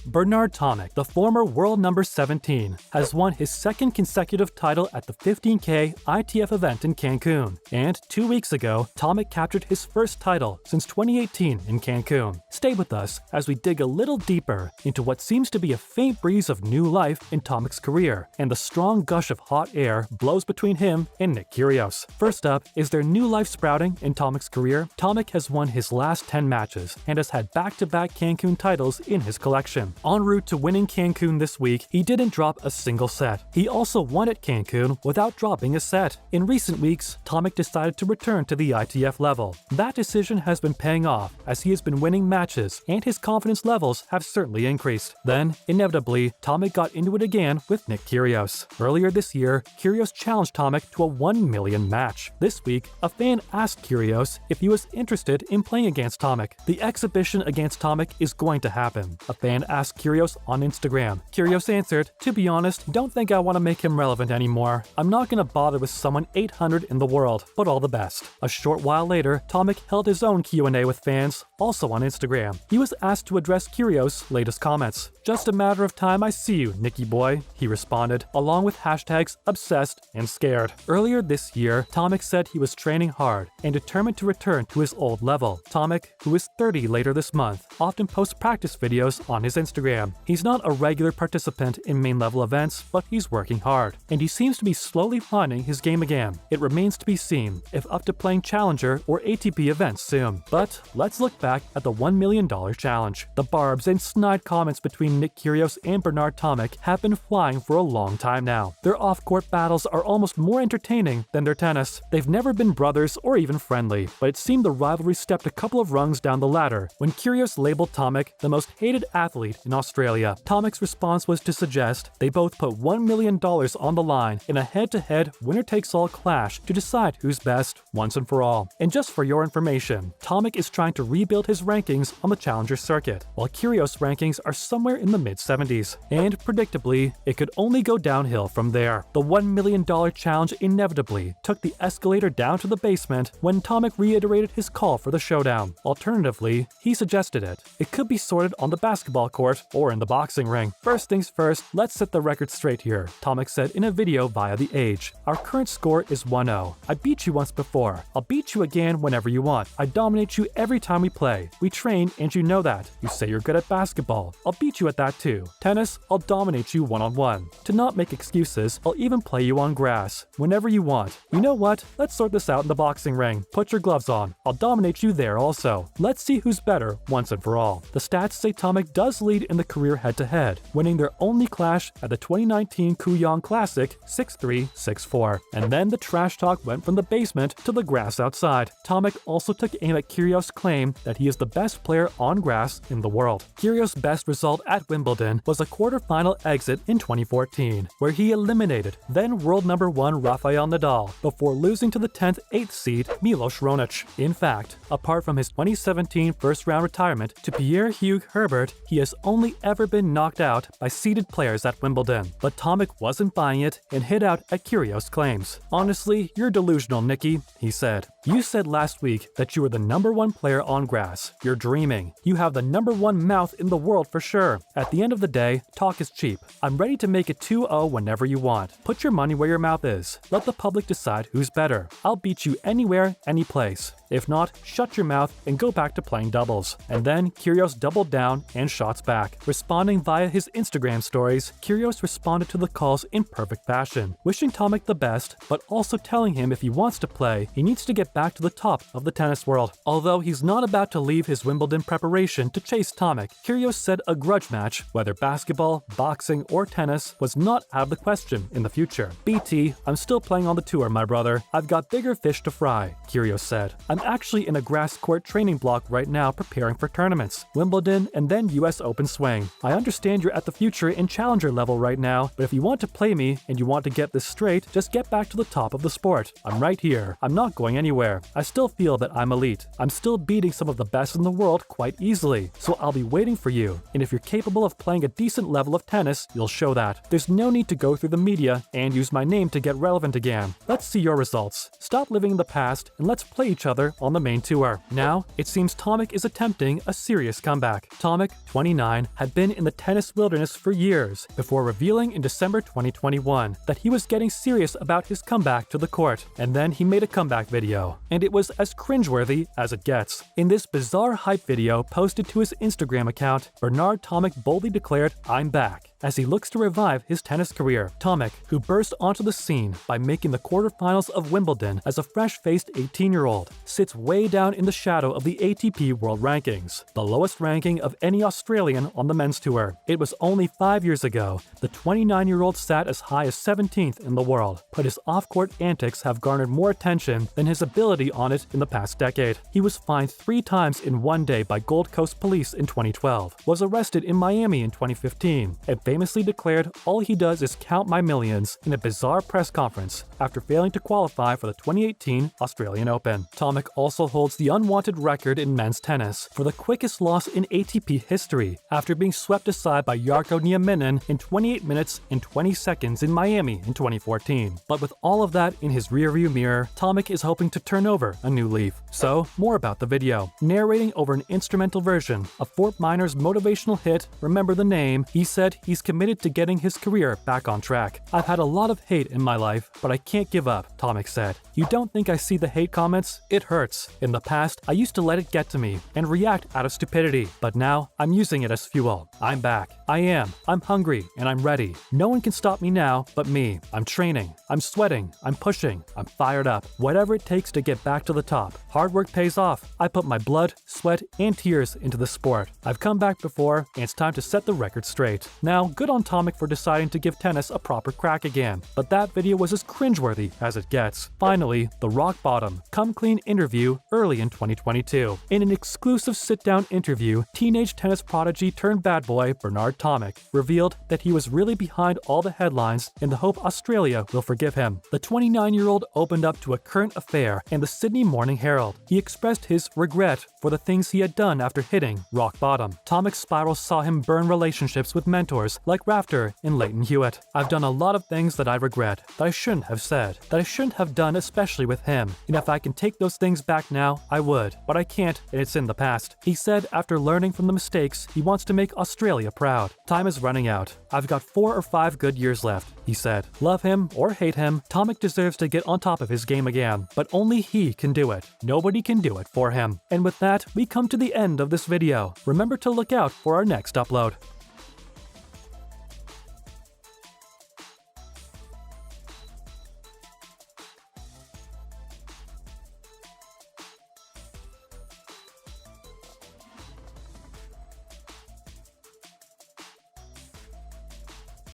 Bernard Tomic, the former world number 17, has won his second consecutive title at the 15K ITF event in Cancun. And 2 weeks ago, Tomic captured his first title since 2018 in Cancun. Stay with us as we dig a little deeper into what seems to be a faint breeze of new life in Tomic's career, and the strong gush of hot air blows between him and Nick Kyrgios. First up, is there new life sprouting in Tomic's career? Tomic has won his last 10 matches and has had back-to-back Cancun titles in his collection. En route to winning Cancun this week, he didn't drop a single set. He also won at Cancun without dropping a set. In recent weeks, Tomic decided to return to the ITF level. That decision has been paying off as he has been winning matches and his confidence levels have certainly increased. Then, inevitably, Tomic got into it again with Nick Kyrgios. Earlier this year, Kyrgios challenged Tomic to a 1 million match. This week, a fan asked Kyrgios if he was interested in playing against Tomic. The exhibition against Tomic is going to happen. A fan asked Kyrgios on Instagram. Kyrgios answered, "To be honest, don't think I want to make him relevant anymore. I'm not gonna bother with someone 800 in the world, but all the best." A short while later, Tomic held his own Q&A with fans, also on Instagram. He was asked to address Kyrgios' latest comments. "Just a matter of time I see you, Nicky boy," he responded, along with hashtags obsessed and scared. Earlier this year, Tomic said he was training hard and determined to return to his old level. Tomic, who is 30 later this month, often posts practice videos on his Instagram. He's not a regular participant in main level events, but he's working hard, and he seems to be slowly finding his game again. It remains to be seen if up to playing Challenger or ATP events soon. But let's look back at the $1 million challenge. The barbs and snide comments between Nick Kyrgios and Bernard Tomic have been flying for a long time now. Their off-court battles are almost more entertaining than their tennis. They've never been brothers or even friendly, but it seemed the rivalry stepped a couple of rungs down the ladder when Kyrgios labeled Tomic the most hated athlete in Australia. Tomic's response was to suggest they both put $1 million on the line in a head-to-head winner-takes-all clash to decide who's best once and for all. And just for your information, Tomic is trying to rebuild his rankings on the Challenger circuit, while Kyrgios' rankings are somewhere in the mid-70s. And predictably, it could only go downhill from there. The $1 million challenge inevitably took the escalator down to the basement when Tomic reiterated his call for the showdown. Alternatively, he suggested it. It could be sorted on the basketball court or in the boxing ring. "First things first, let's set the record straight here," Tomic said in a video via The Age. "Our current score is 1-0. I beat you once before. I'll beat you again whenever you want. I dominate you every time we play. We train and you know that. You say you're good at basketball. I'll beat you at that too. Tennis, I'll dominate you one-on-one. To not make excuses, I'll even play you on grass. Whenever you want. You know what? Let's sort this out in the boxing ring. Put your gloves on. I'll dominate you there also. Let's see who's better once and for all." The stats say Tomic does lead in the career head-to-head, winning their only clash at the 2019 Kooyong Classic 6-3, 6-4. And then the trash talk went from the basement to the grass outside. Tomic also took aim at Kyrgios' claim that he is the best player on grass in the world. Kyrgios' best result at Wimbledon was a quarterfinal exit in 2014, where he eliminated then world number 1 Rafael Nadal before losing to the 10th 8th seed Milos Raonic. In fact, apart from his 2017 first-round retirement to Pierre-Hugues Herbert, he has only ever been knocked out by seeded players at Wimbledon. But Tomic wasn't buying it and hit out at Kyrgios' claims. "Honestly, you're delusional, Nicky," he said. "You said last week that you were the number 1 player on grass. You're dreaming. You have the number 1 mouth in the world for sure. At the end of the day, talk is cheap. I'm ready to make it 2-0 whenever you want. Put your money where your mouth is. Let the public decide who's better. I'll beat you anywhere, any place. If not, shut your mouth and go back to playing doubles." And then Kyrgios doubled down and shots back. Responding via his Instagram stories, Kyrgios responded to the calls in perfect fashion, wishing Tomic the best, but also telling him if he wants to play, he needs to get back to the top of the tennis world. Although he's not about to leave his Wimbledon preparation to chase Tomic, Kyrgios said a grudge match, whether basketball, boxing, or tennis, was not out of the question in the future. "BT, I'm still playing on the tour, my brother. I've got bigger fish to fry," Kyrgios said. "I'm actually in a grass court training block right now preparing for tournaments, Wimbledon and then US Open swing. I understand you're at the future and challenger level right now, but if you want to play me and you want to get this straight, just get back to the top of the sport. I'm right here. I'm not going anywhere. I still feel that I'm elite. I'm still beating some of the best in the world quite easily, so I'll be waiting for you. And if you're capable of playing a decent level of tennis, you'll show that. There's no need to go through the media and use my name to get relevant again. Let's see your results. Stop living in the past and let's play each other together on the main tour. Now, it seems Tomic is attempting a serious comeback. Tomic, 29, had been in the tennis wilderness for years before revealing in December 2021 that he was getting serious about his comeback to the court, and then he made a comeback video, and it was as cringeworthy as it gets. In this bizarre hype video posted to his Instagram account, Bernard Tomic boldly declared, "I'm back," as he looks to revive his tennis career. Tomic, who burst onto the scene by making the quarterfinals of Wimbledon as a fresh-faced 18-year-old, sits way down in the shadow of the ATP World Rankings, the lowest ranking of any Australian on the men's tour. It was only 5 years ago the 29-year-old sat as high as 17th in the world, but his off-court antics have garnered more attention than his ability on it in the past decade. He was fined 3 times in one day by Gold Coast police in 2012, was arrested in Miami in 2015, and famously declared all he does is count my millions in a bizarre press conference after failing to qualify for the 2018 Australian Open. Tomic also holds the unwanted record in men's tennis for the quickest loss in ATP history after being swept aside by Jarkko Nieminen in 28 minutes and 20 seconds in Miami in 2014. But with all of that in his rearview mirror, Tomic is hoping to turn over a new leaf. So, more about the video. Narrating over an instrumental version of Fort Minor's motivational hit, Remember the Name, he said he's committed to getting his career back on track. "I've had a lot of hate in my life, but I can't give up," Tomic said. "You don't think I see the hate comments? It hurts. In the past, I used to let it get to me and react out of stupidity, but now I'm using it as fuel. I'm back. I'm hungry, and I'm ready. No one can stop me now but me. I'm training. I'm sweating. I'm pushing. I'm fired up. Whatever it takes to get back to the top. Hard work pays off. I put my blood, sweat, and tears into the sport. I've come back before, and it's time to set the record straight." Now, good on Tomic for deciding to give tennis a proper crack again, but that video was as cringeworthy as it gets. Finally, the rock bottom, come clean interview early in 2022. In an exclusive sit-down interview, teenage tennis prodigy turned bad boy Bernard Tomic revealed that he was really behind all the headlines in the hope Australia will forgive him. The 29-year-old opened up to a current affair in the Sydney Morning Herald. He expressed his regret for the things he had done after hitting rock bottom. Tomic's spiral saw him burn relationships with mentors like Rafter and Leighton Hewitt. "I've done a lot of things that I regret, that I shouldn't have said, that I shouldn't have done, especially with him. And if I can take those things back now, I would. But I can't, and it's in the past," he said after learning from the mistakes he wants to make Australia proud. "Time is running out. I've got 4 or 5 good years left," he said. Love him or hate him, Tomic deserves to get on top of his game again, but only he can do it. Nobody can do it for him. And with that, we come to the end of this video. Remember to look out for our next upload.